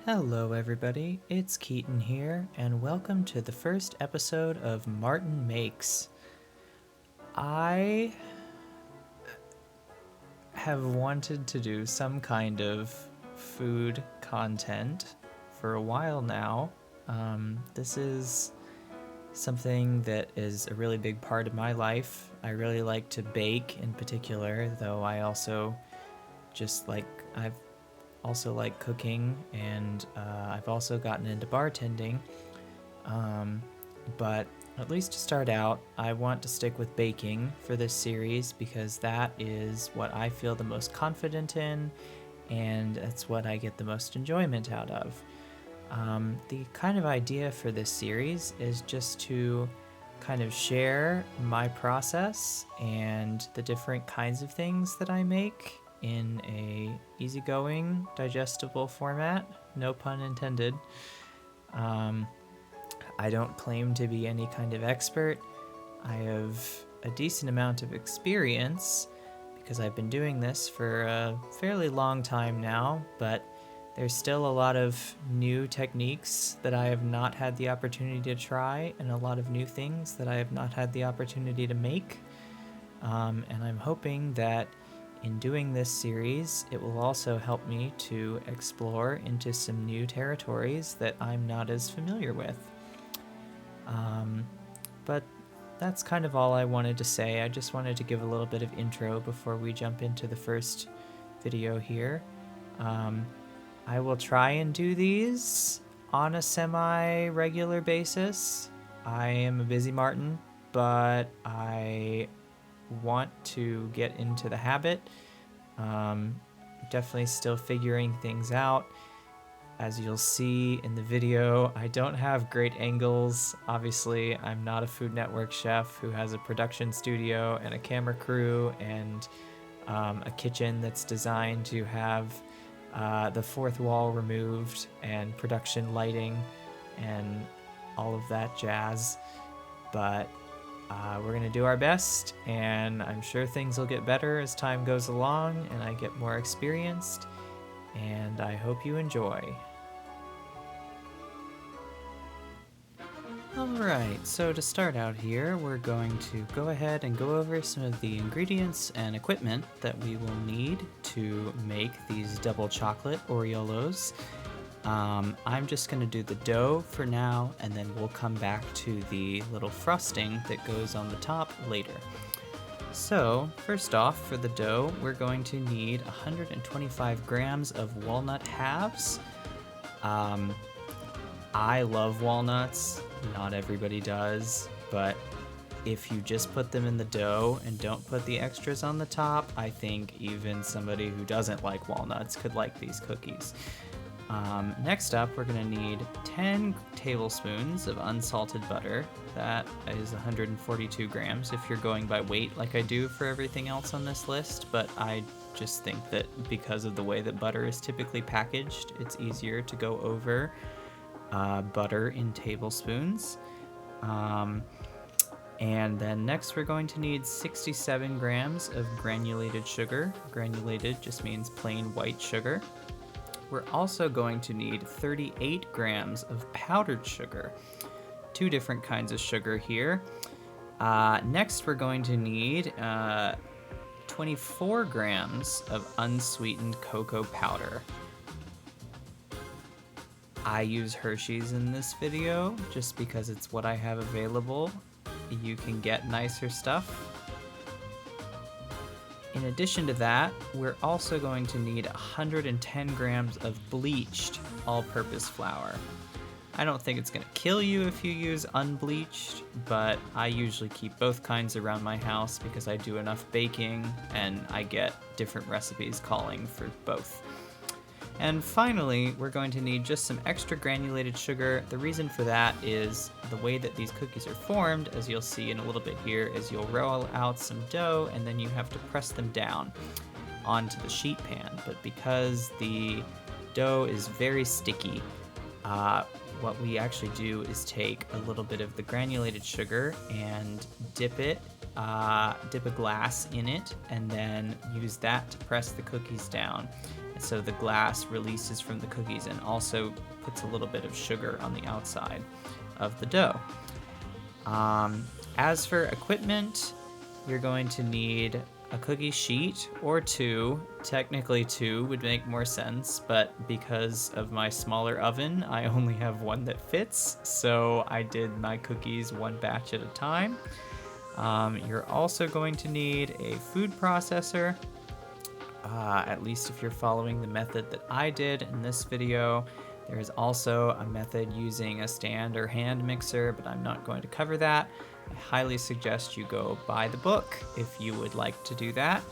Hello everybody, it's Keaton here, and welcome to the first episode of Marten Makes. I have wanted to do some kind of food content for a while now. This is something that is a really big part of my life. I really like to bake in particular, though I've also like cooking, and I've also gotten into bartending. But at least to start out, I want to stick with baking for this series because that is what I feel the most confident in, and that's what I get the most enjoyment out of. The kind of idea for this series is just to kind of share my process and the different kinds of things that I make in a easygoing, digestible format. No pun intended. I don't claim to be any kind of expert. I have a decent amount of experience because I've been doing this for a fairly long time now, but there's still a lot of new techniques that I have not had the opportunity to try, and a lot of new things that I have not had the opportunity to make. And I'm hoping that in doing this series, it will also help me to explore into some new territories that I'm not as familiar with. But that's kind of all I wanted to say. I just wanted to give a little bit of intro before we jump into the first video here. I will try and do these on a semi-regular basis. I am a busy Marten, but I want to get into the habit. Definitely still figuring things out. As you'll see in the video, I don't have great angles. Obviously, I'm not a Food Network chef who has a production studio and a camera crew and a kitchen that's designed to have the fourth wall removed and production lighting and all of that jazz. But we're going to do our best, and I'm sure things will get better as time goes along and I get more experienced, and I hope you enjoy. Alright, so to start out here, we're going to go ahead and go over some of the ingredients and equipment that we will need to make these Double Chocolate Oriolos. I'm just going to do the dough for now, and then we'll come back to the little frosting that goes on the top later. So, first off, for the dough, we're going to need 125 grams of walnut halves. I love walnuts. Not everybody does, but if you just put them in the dough and don't put the extras on the top, I think even somebody who doesn't like walnuts could like these cookies. Next up, we're going to need 10 tablespoons of unsalted butter. That is 142 grams if you're going by weight like I do for everything else on this list, but I just think that because of the way that butter is typically packaged, it's easier to go over butter in tablespoons. And then next we're going to need 67 grams of granulated sugar. Granulated just means plain white sugar. We're also going to need 38 grams of powdered sugar. Two different kinds of sugar here. Next we're going to need 24 grams of unsweetened cocoa powder. I use Hershey's in this video just because it's what I have available. You can get nicer stuff. In addition to that, we're also going to need 110 grams of bleached all-purpose flour. I don't think it's going to kill you if you use unbleached, but I usually keep both kinds around my house because I do enough baking and I get different recipes calling for both. And finally, we're going to need just some extra granulated sugar. The reason for that is the way that these cookies are formed, as you'll see in a little bit here, is you'll roll out some dough and then you have to press them down onto the sheet pan. But because the dough is very sticky, what we actually do is take a little bit of the granulated sugar and dip a glass in it, and then use that to press the cookies down. so the glass releases from the cookies and also puts a little bit of sugar on the outside of the dough. As for equipment, you're going to need a cookie sheet or two. Technically 2 would make more sense, but because of my smaller oven, I only have one that fits, so I did my cookies one batch at a time. You're also going to need a food processor, at least if you're following the method that I did in this video. There is also a method using a stand or hand mixer, but I'm not going to cover that. I highly suggest you go buy the book if you would like to do that.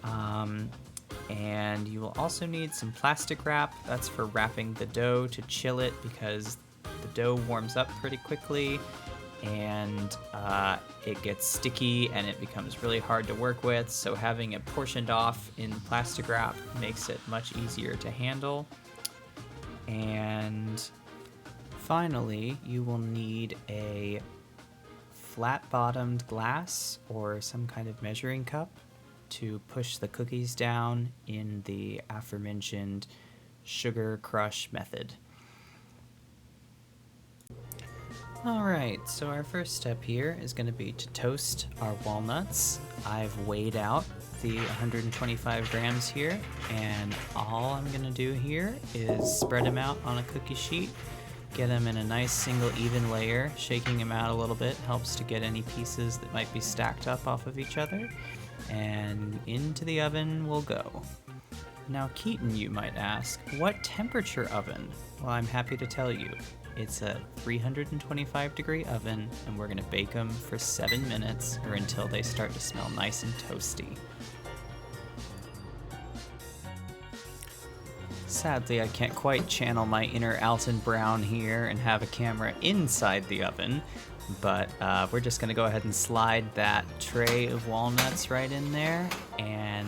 And you will also need some plastic wrap. That's for wrapping the dough to chill it, because the dough warms up pretty quickly and it gets sticky and it becomes really hard to work with. So having it portioned off in plastic wrap makes it much easier to handle. And finally, you will need a flat-bottomed glass or some kind of measuring cup to push the cookies down in the aforementioned sugar crush method. Alright, so our first step here is going to be to toast our walnuts. I've weighed out the 125 grams here, and all I'm going to do here is spread them out on a cookie sheet, get them in a nice single even layer. Shaking them out a little bit helps to get any pieces that might be stacked up off of each other, and into the oven we'll go. Now Keaton, you might ask, what temperature oven? Well, I'm happy to tell you. It's a 325 degree oven, and we're gonna bake them for 7 minutes or until they start to smell nice and toasty. Sadly, I can't quite channel my inner Alton Brown here and have a camera inside the oven, but we're just gonna go ahead and slide that tray of walnuts right in there, and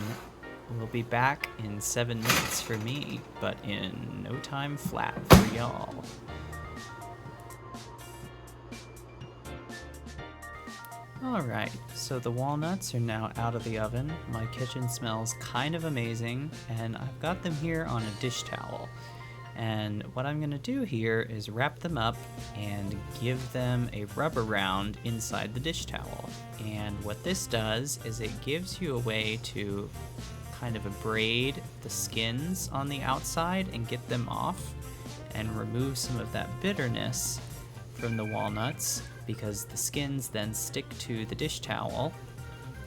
we'll be back in 7 minutes for me, but in no time flat for y'all. Alright, so the walnuts are now out of the oven. My kitchen smells kind of amazing, and I've got them here on a dish towel. And what I'm going to do here is wrap them up and give them a rub around inside the dish towel. And what this does is it gives you a way to kind of abrade the skins on the outside and get them off and remove some of that bitterness from the walnuts, because the skins then stick to the dish towel.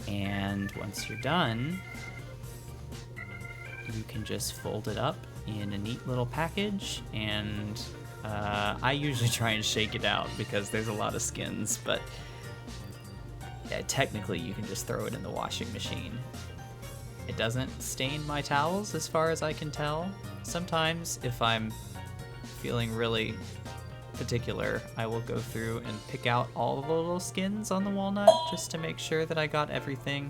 And once you're done, you can just fold it up in a neat little package, and I usually try and shake it out because there's a lot of skins, but yeah, technically you can just throw it in the washing machine. It doesn't stain my towels as far as I can tell. Sometimes if I'm feeling really particular, I will go through and pick out all the little skins on the walnut just to make sure that I got everything.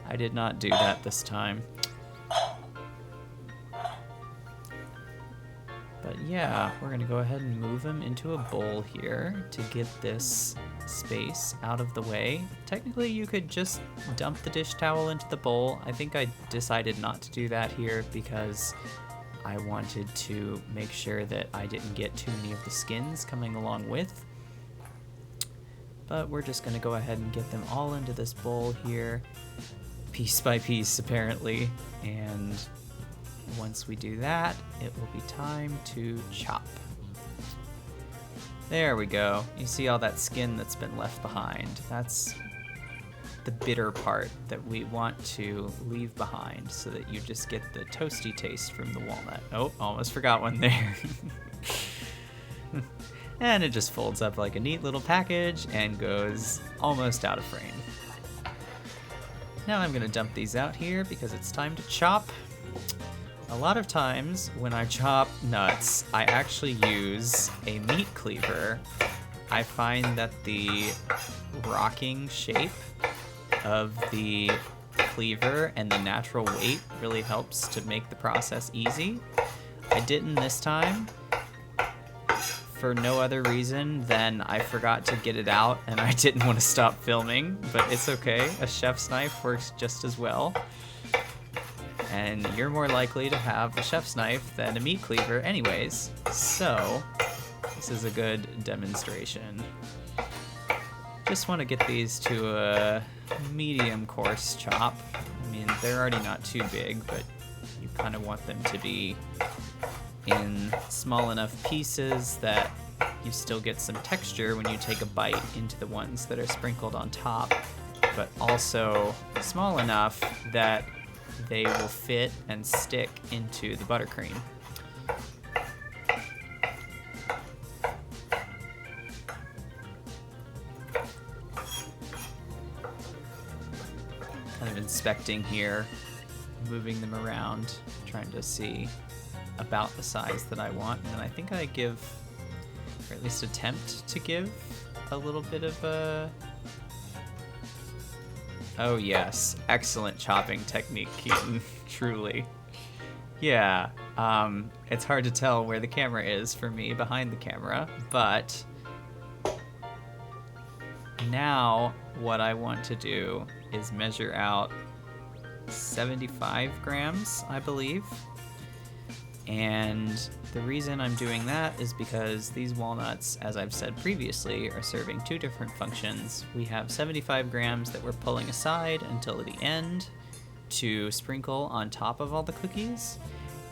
I did not do that this time. But yeah, we're gonna go ahead and move them into a bowl here to get this space out of the way. Technically, you could just dump the dish towel into the bowl. I think I decided not to do that here because I wanted to make sure that I didn't get too many of the skins coming along with. But we're just going to go ahead and get them all into this bowl here, piece by piece apparently. And once we do that, it will be time to chop. There we go. You see all that skin that's been left behind. That's the bitter part that we want to leave behind so that you just get the toasty taste from the walnut. Oh, almost forgot one there. And it just folds up like a neat little package and goes almost out of frame. Now I'm gonna dump these out here because it's time to chop. A lot of times when I chop nuts, I actually use a meat cleaver. I find that the rocking shape of the cleaver and the natural weight really helps to make the process easy. I didn't this time for no other reason than I forgot to get it out and I didn't want to stop filming, but it's okay. A chef's knife works just as well. and you're more likely to have a chef's knife than a meat cleaver anyways, so this is a good demonstration. Just want to get these to a medium coarse chop. I mean, they're already not too big, but you kind of want them to be in small enough pieces that you still get some texture when you take a bite into the ones that are sprinkled on top, but also small enough that they will fit and stick into the buttercream. Kind of inspecting here, moving them around, trying to see about the size that I want, and then I think I give, or at least attempt to give, a little bit of a... Oh yes, excellent chopping technique, Keaton, truly. Yeah, it's hard to tell where the camera is for me behind the camera, but now what I want to do is measure out 75 grams, I believe. And the reason I'm doing that is because these walnuts, as I've said previously, are serving two different functions. We have 75 grams that we're pulling aside until the end to sprinkle on top of all the cookies.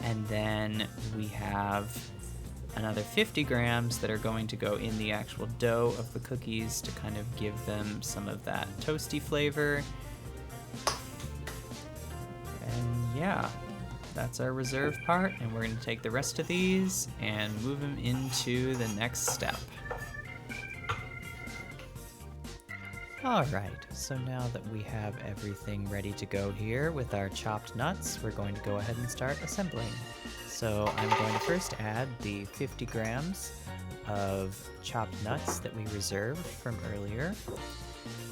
And then we have another 50 grams that are going to go in the actual dough of the cookies to kind of give them some of that toasty flavor. And yeah, that's our reserve part, and we're going to take the rest of these and move them into the next step. Alright, so now that we have everything ready to go here with our chopped nuts, we're going to go ahead and start assembling. So I'm going to first add the 50 grams of chopped nuts that we reserved from earlier.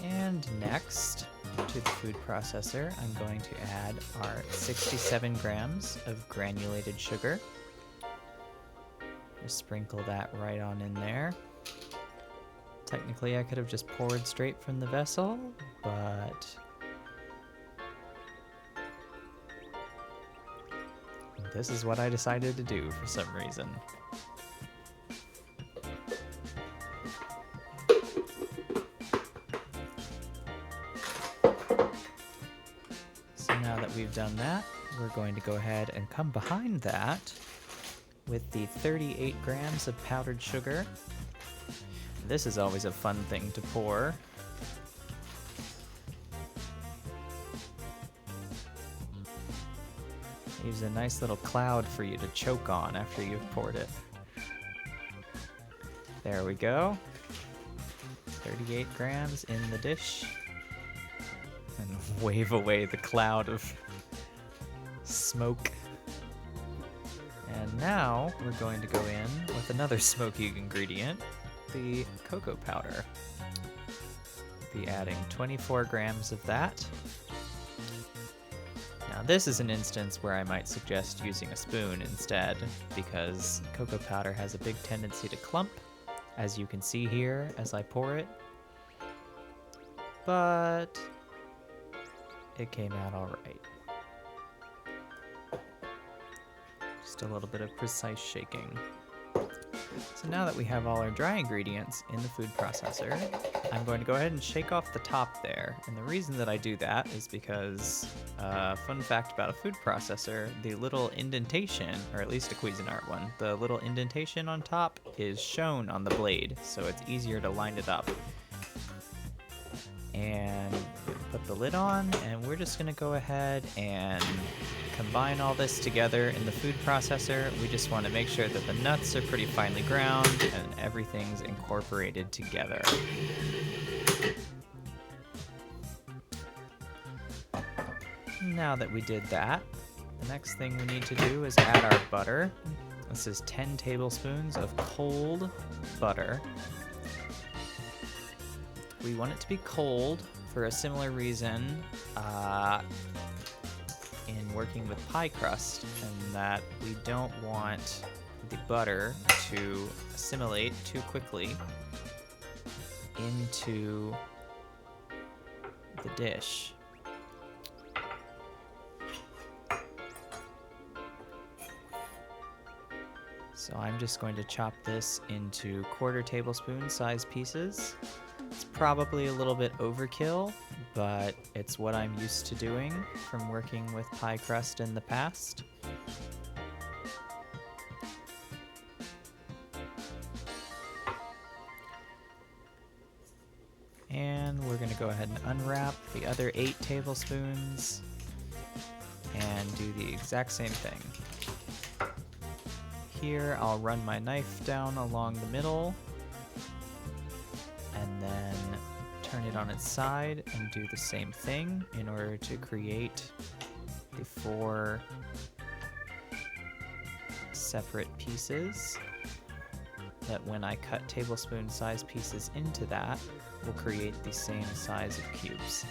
And next, to the food processor, I'm going to add our 67 grams of granulated sugar. Just sprinkle that right on in there. Technically, I could have just poured straight from the vessel, but this is what I decided to do for some reason. Now that we've done that, we're going to go ahead and come behind that with the 38 grams of powdered sugar. This is always a fun thing to pour. Leaves a nice little cloud for you to choke on after you've poured it. There we go. 38 grams in the dish. And wave away the cloud of smoke. And now we're going to go in with another smoky ingredient, the cocoa powder. Be adding 24 grams of that. Now this is an instance where I might suggest using a spoon instead, because cocoa powder has a big tendency to clump, as you can see here as I pour it. But it came out all right. Just a little bit of precise shaking. So now that we have all our dry ingredients in the food processor, I'm going to go ahead and shake off the top there. And the reason that I do that is because, fun fact about a food processor, the little indentation, or at least a Cuisinart one, the little indentation on top is shown on the blade, so it's easier to line it up. And put the lid on, and we're just going to go ahead and combine all this together in the food processor. We just want to make sure that the nuts are pretty finely ground and everything's incorporated together. Now that we did that, the next thing we need to do is add our butter. This is 10 tablespoons of cold butter. We want it to be cold for a similar reason in working with pie crust, and that we don't want the butter to assimilate too quickly into the dish. So I'm just going to chop this into 1/4 tablespoon size pieces. It's probably a little bit overkill, but it's what I'm used to doing from working with pie crust in the past. And we're going to go ahead and unwrap the other 8 tablespoons and do the exact same thing. Here, I'll run my knife down along the middle and then turn it on its side and do the same thing in order to create the 4 separate pieces that when I cut tablespoon size pieces into that will create the same size of cubes.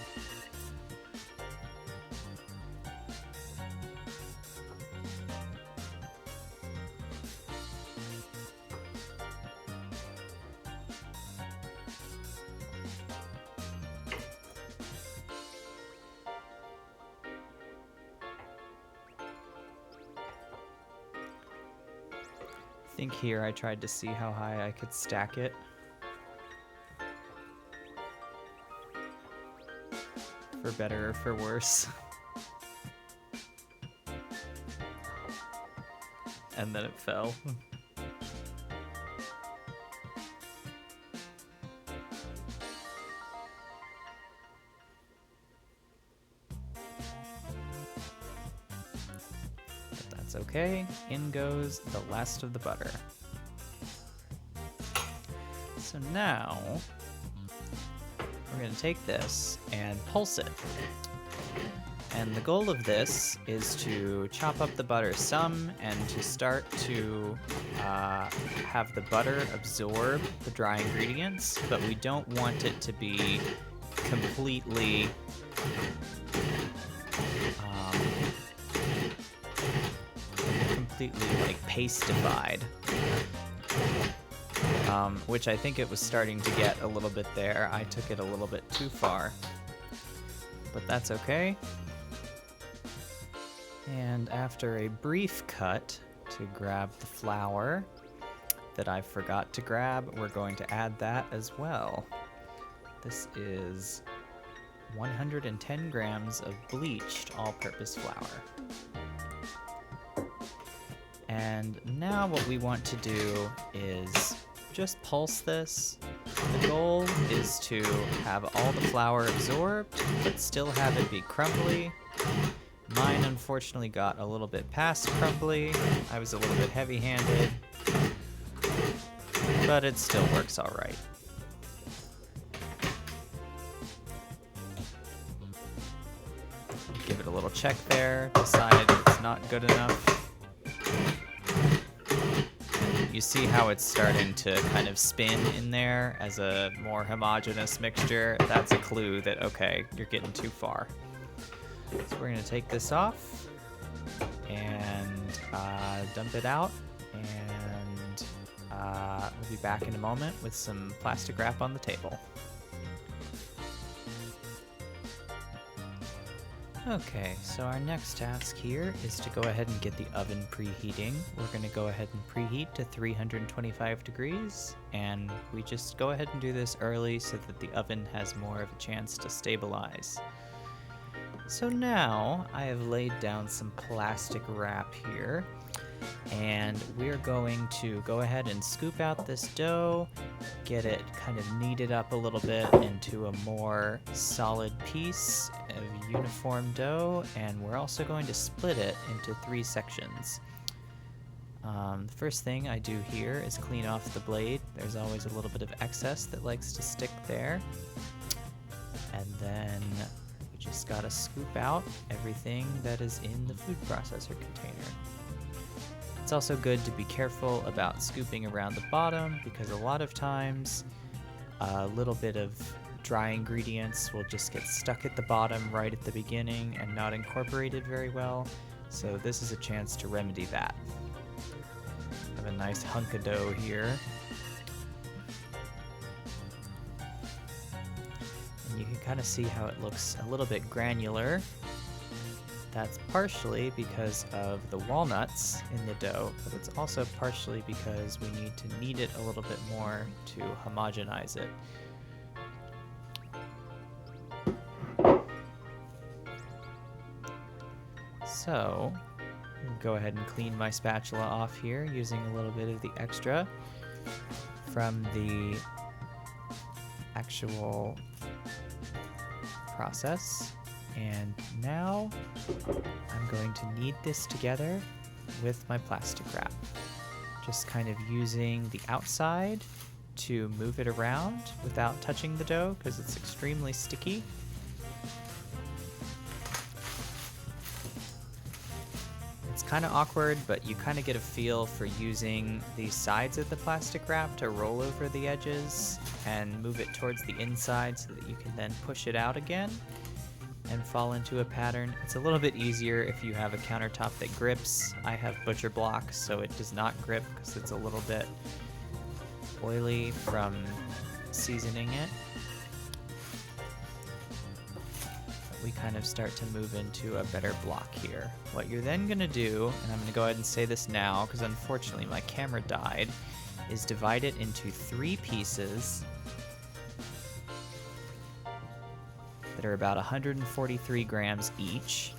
I think here I tried to see how high I could stack it. For better or for worse. And then it fell. That's okay. In goes the last of the butter. So now we're going to take this and pulse it. And the goal of this is to chop up the butter some and to start to have the butter absorb the dry ingredients, but we don't want it to be completely like pastified, which I think it was starting to get a little bit there. I took it a little bit too far, but that's okay. And after a brief cut to grab the flour that I forgot to grab, we're going to add that as well. This is 110 grams of bleached all-purpose flour. And now what we want to do is just pulse this. The goal is to have all the flour absorbed, but still have it be crumbly. Mine unfortunately got a little bit past crumbly. I was a little bit heavy-handed, but it still works all right. Give it a little check there, decide it's not good enough. You see how it's starting to kind of spin in there as a more homogeneous mixture? That's a clue that, okay, you're getting too far. So we're going to take this off and dump it out, and we'll be back in a moment with some plastic wrap on the table. Okay, so our next task here is to go ahead and get the oven preheating. We're going to go ahead and preheat to 325 degrees, and we just go ahead and do this early so that the oven has more of a chance to stabilize. So now I have laid down some plastic wrap here, and we're going to go ahead and scoop out this dough, get it kind of kneaded up a little bit into a more solid piece of uniform dough, and we're also going to split it into 3 sections. The first thing I do here is clean off the blade. There's always a little bit of excess that likes to stick there. And then we just gotta scoop out everything that is in the food processor container. It's also good to be careful about scooping around the bottom, because a lot of times a little bit of dry ingredients will just get stuck at the bottom right at the beginning and not incorporated very well. So this is a chance to remedy that. Have a nice hunk of dough here. And you can kind of see how it looks a little bit granular. That's partially because of the walnuts in the dough, but it's also partially because we need to knead it a little bit more to homogenize it. So, go ahead and clean my spatula off here using a little bit of the extra from the actual process. And now I'm going to knead this together with my plastic wrap. Just kind of using the outside to move it around without touching the dough because it's extremely sticky. It's kind of awkward, but you kind of get a feel for using the sides of the plastic wrap to roll over the edges and move it towards the inside so that you can then push it out again and fall into a pattern. It's a little bit easier if you have a countertop that grips. I have butcher block, so it does not grip because it's a little bit oily from seasoning it. But we kind of start to move into a better block here. What you're then gonna do, and I'm gonna go ahead and say this now because unfortunately my camera died, is divide it into 3 pieces that are about 143 grams each,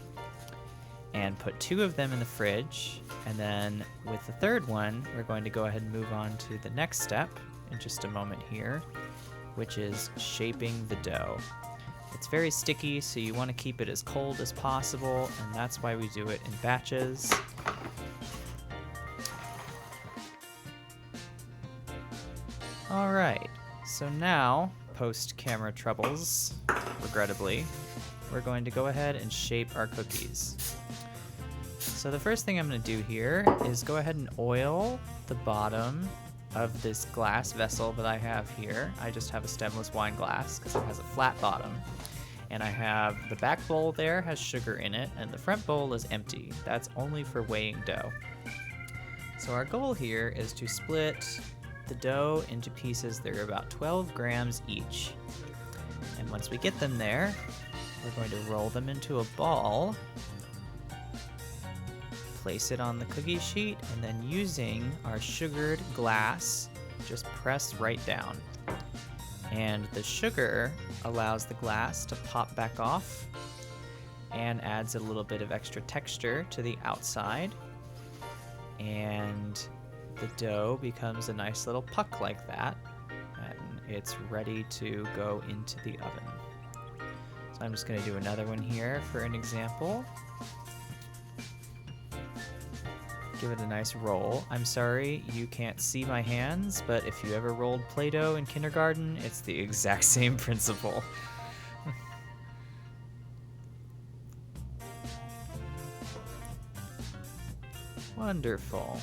and put 2 of them in the fridge. And then with the third one, we're going to go ahead and move on to the next step in just a moment here, which is shaping the dough. It's very sticky, so you want to keep it as cold as possible, and that's why we do it in batches. All right, so now, post-camera troubles, regrettably, we're going to go ahead and shape our cookies. So the first thing I'm going to do here is go ahead and oil the bottom of this glass vessel that I have here. I just have a stemless wine glass because it has a flat bottom. And I have the back bowl there has sugar in it, and the front bowl is empty. That's only for weighing dough. So our goal here is to split the dough into pieces that are about 12 grams each. And once we get them there, we're going to roll them into a ball, place it on the cookie sheet, and then using our sugared glass, just press right down. And the sugar allows the glass to pop back off and adds a little bit of extra texture to the outside. And the dough becomes a nice little puck like that, and it's ready to go into the oven. So I'm just going to do another one here for an example. Give it a nice roll. I'm sorry you can't see my hands, but if you ever rolled Play-Doh in kindergarten, it's the exact same principle. Wonderful.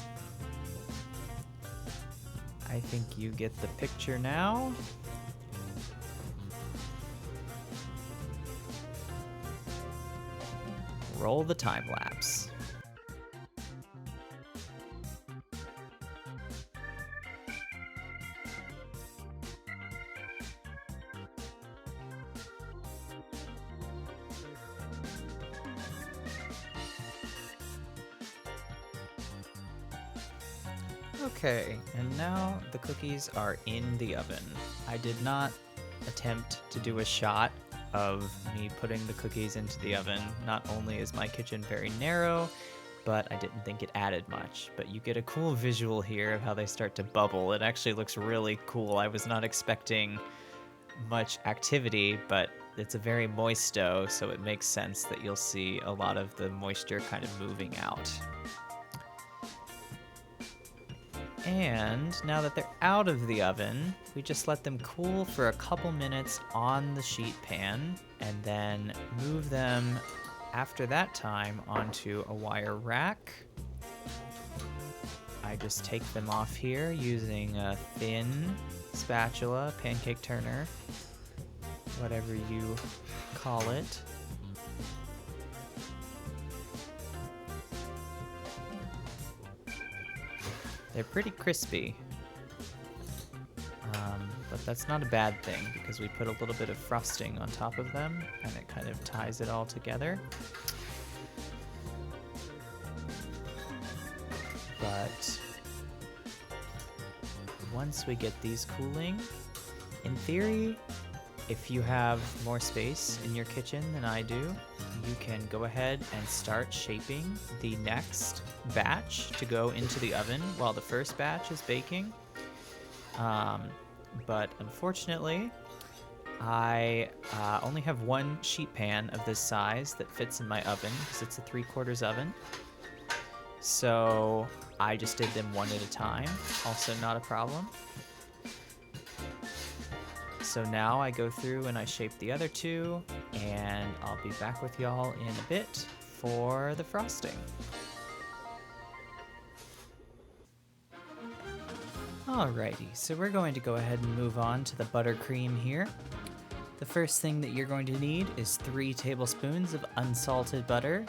I think you get the picture now. Roll the time lapse. Okay, and now the cookies are in the oven. I did not attempt to do a shot of me putting the cookies into the oven. Not only is my kitchen very narrow, but I didn't think it added much. But you get a cool visual here of how they start to bubble. It actually looks really cool. I was not expecting much activity, but it's a very moist dough, so it makes sense that you'll see a lot of the moisture kind of moving out. And now that they're out of the oven, we just let them cool for a couple minutes on the sheet pan, and then move them after that time onto a wire rack. I just take them off here using a thin spatula, pancake turner, whatever you call it. They're pretty crispy, but that's not a bad thing because we put a little bit of frosting on top of them and it kind of ties it all together. once we get these cooling, in theory, if you have more space in your kitchen than I do, you can go ahead and start shaping the next batch to go into the oven while the first batch is baking. But unfortunately, I only have one sheet pan of this size that fits in my oven because it's a 3/4 oven. So I just did them one at a time, also not a problem. So now I go through and I shape the other two, and I'll be back with y'all in a bit for the frosting. Alrighty, so we're going to go ahead and move on to the buttercream here. The first thing that you're going to need is 3 tablespoons of unsalted butter.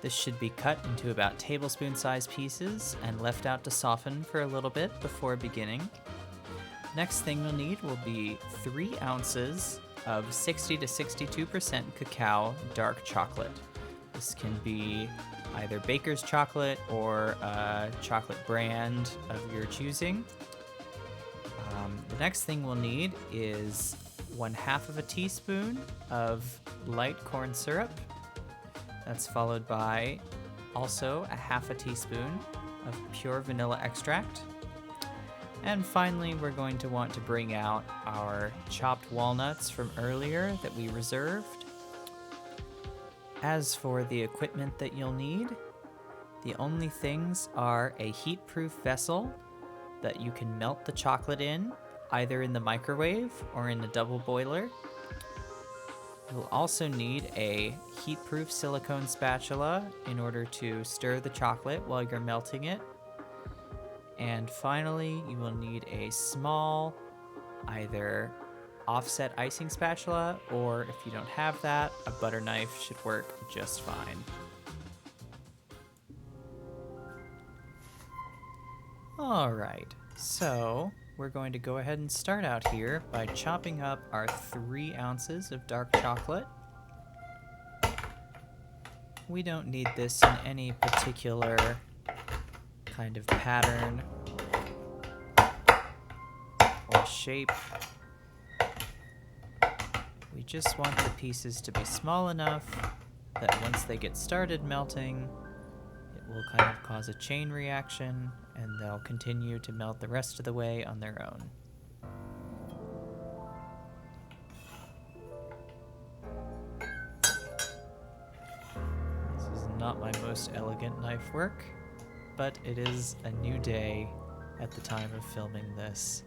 This should be cut into about tablespoon-sized pieces and left out to soften for a little bit before beginning. Next thing we'll need will be 3 ounces of 60 to 62% cacao dark chocolate. This can be either baker's chocolate or a chocolate brand of your choosing. The next thing we'll need is 1/2 teaspoon of light corn syrup. That's followed by also 1/2 teaspoon of pure vanilla extract. And finally, we're going to want to bring out our chopped walnuts from earlier that we reserved. As for the equipment that you'll need, the only things are a heat-proof vessel that you can melt the chocolate in, either in the microwave or in a double boiler. You'll also need a heat-proof silicone spatula in order to stir the chocolate while you're melting it. And finally, you will need a small, either offset icing spatula, or if you don't have that, a butter knife should work just fine. Alright, so we're going to go ahead and start out here by chopping up our 3 ounces of dark chocolate. We don't need this in any particular kind of pattern or shape. We just want the pieces to be small enough that once they get started melting, it will kind of cause a chain reaction and they'll continue to melt the rest of the way on their own. This is not my most elegant knife work, but it is a new day at the time of filming this.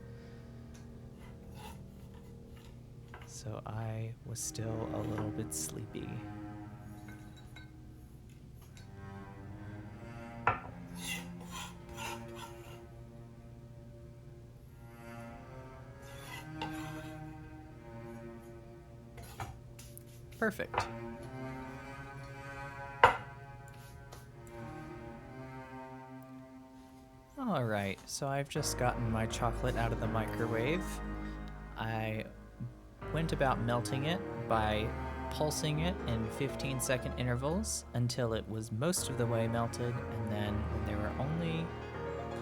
So I was still a little bit sleepy. Perfect. Alright, so I've just gotten my chocolate out of the microwave. I went about melting it by pulsing it in 15-second intervals until it was most of the way melted, and then when there were only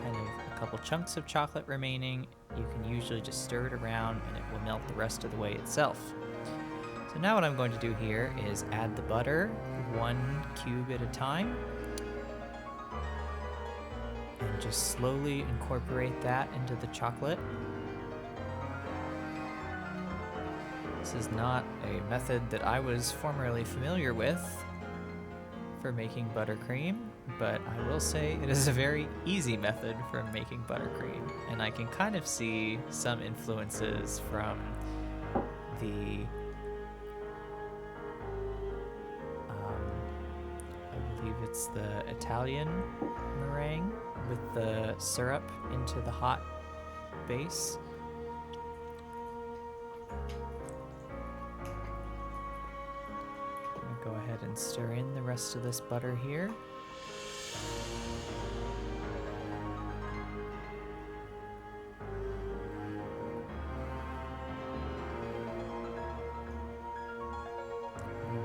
kind of a couple chunks of chocolate remaining, you can usually just stir it around and it will melt the rest of the way itself. So now what I'm going to do here is add the butter 1 cube at a time and just slowly incorporate that into the chocolate. This is not a method that I was formerly familiar with for making buttercream, but I will say it is a very easy method for making buttercream, and I can kind of see some influences from the I believe it's the Italian meringue with the syrup into the hot base. I'm gonna go ahead and stir in the rest of this butter here.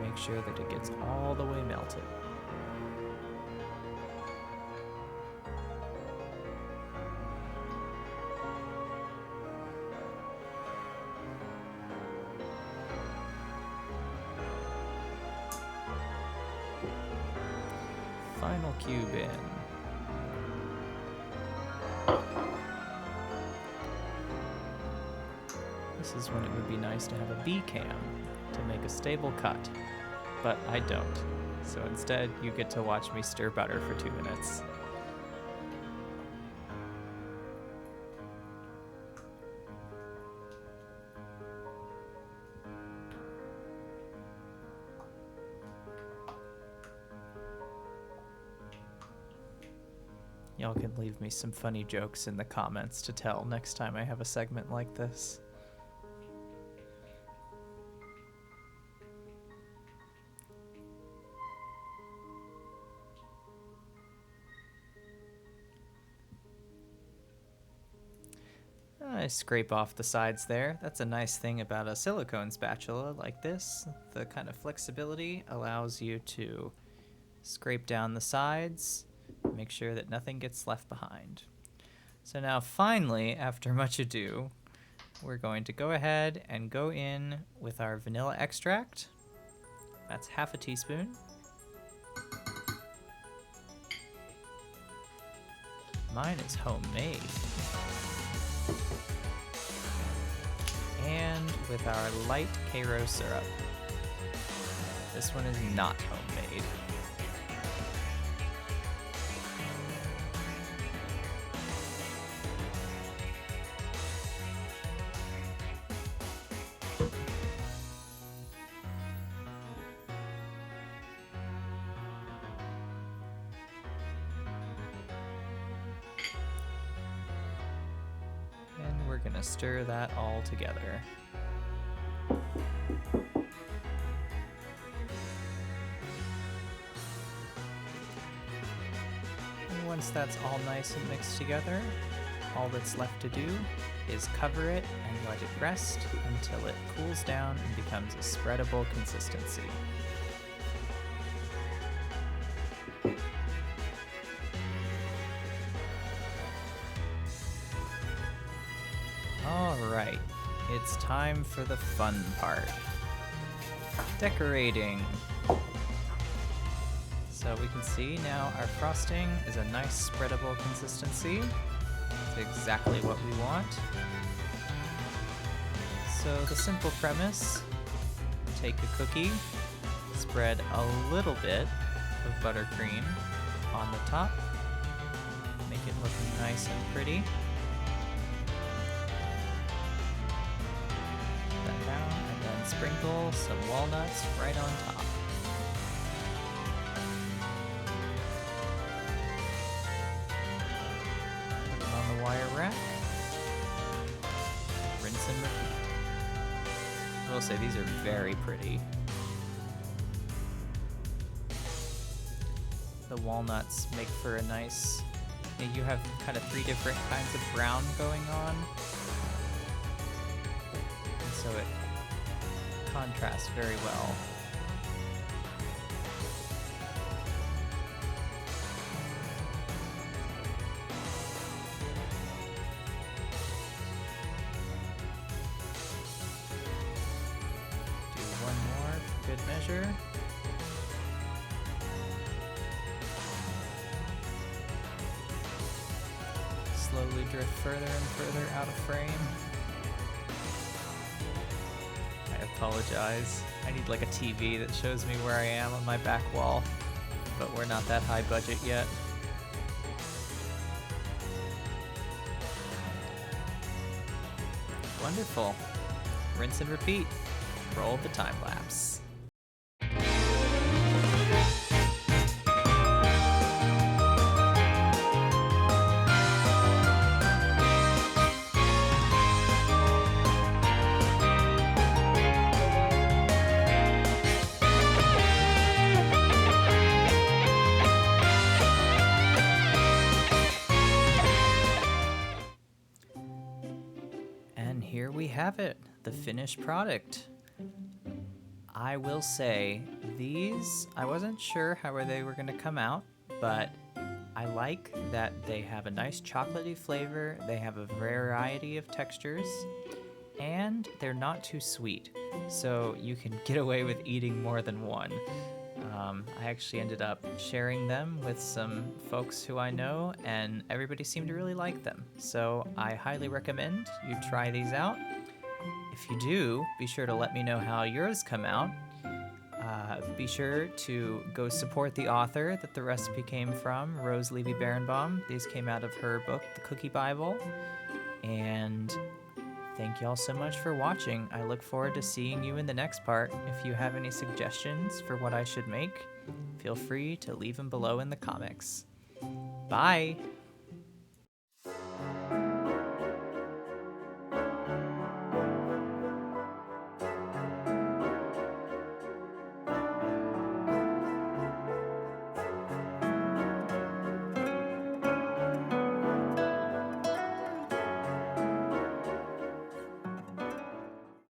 Make sure that it gets all the way melted. final cube in. This is when it would be nice to have a B-cam to make a stable cut, but I don't. So instead, you get to watch me stir butter for 2 minutes. Y'all can leave me some funny jokes in the comments to tell next time I have a segment like this. I scrape off the sides there. That's a nice thing about a silicone spatula like this. The kind of flexibility allows you to scrape down the sides, make sure that nothing gets left behind. So now finally, after much ado, we're going to go ahead and go in with our vanilla extract. That's half a teaspoon. Mine is homemade. And with our light Karo syrup. This one is not homemade. And we're gonna stir that all together. And once that's all nice and mixed together, all that's left to do is cover it and let it rest until it cools down and becomes a spreadable consistency. Alright, it's time for the fun part. Decorating. So we can see now our frosting is a nice spreadable consistency. It's exactly what we want. So the simple premise, take a cookie, spread a little bit of buttercream on the top, make it look nice and pretty. That down, and then sprinkle some walnuts right on top. Put them on the wire rack. Rinse and repeat. I will say these are very pretty. The walnuts make for a nice, you have kind of 3 different kinds of brown going on. And so it contrasts very well. Good measure. Slowly drift further and further out of frame. I apologize. I need like a TV that shows me where I am on my back wall, but we're not that high budget yet. Wonderful. Rinse and repeat. Roll the time lapse. And here we have it, the finished product. I will say, these, I wasn't sure how they were going to come out, but I like that they have a nice chocolatey flavor, they have a variety of textures, and they're not too sweet, so you can get away with eating more than one. I actually ended up sharing them with some folks who I know, and everybody seemed to really like them. So I highly recommend you try these out. If you do, be sure to let me know how yours come out. Be sure to go support the author that the recipe came from, Rose Levy Beranbaum. These came out of her book, The Cookie Bible. And thank you all so much for watching. I look forward to seeing you in the next part. If you have any suggestions for what I should make, feel free to leave them below in the comics. Bye!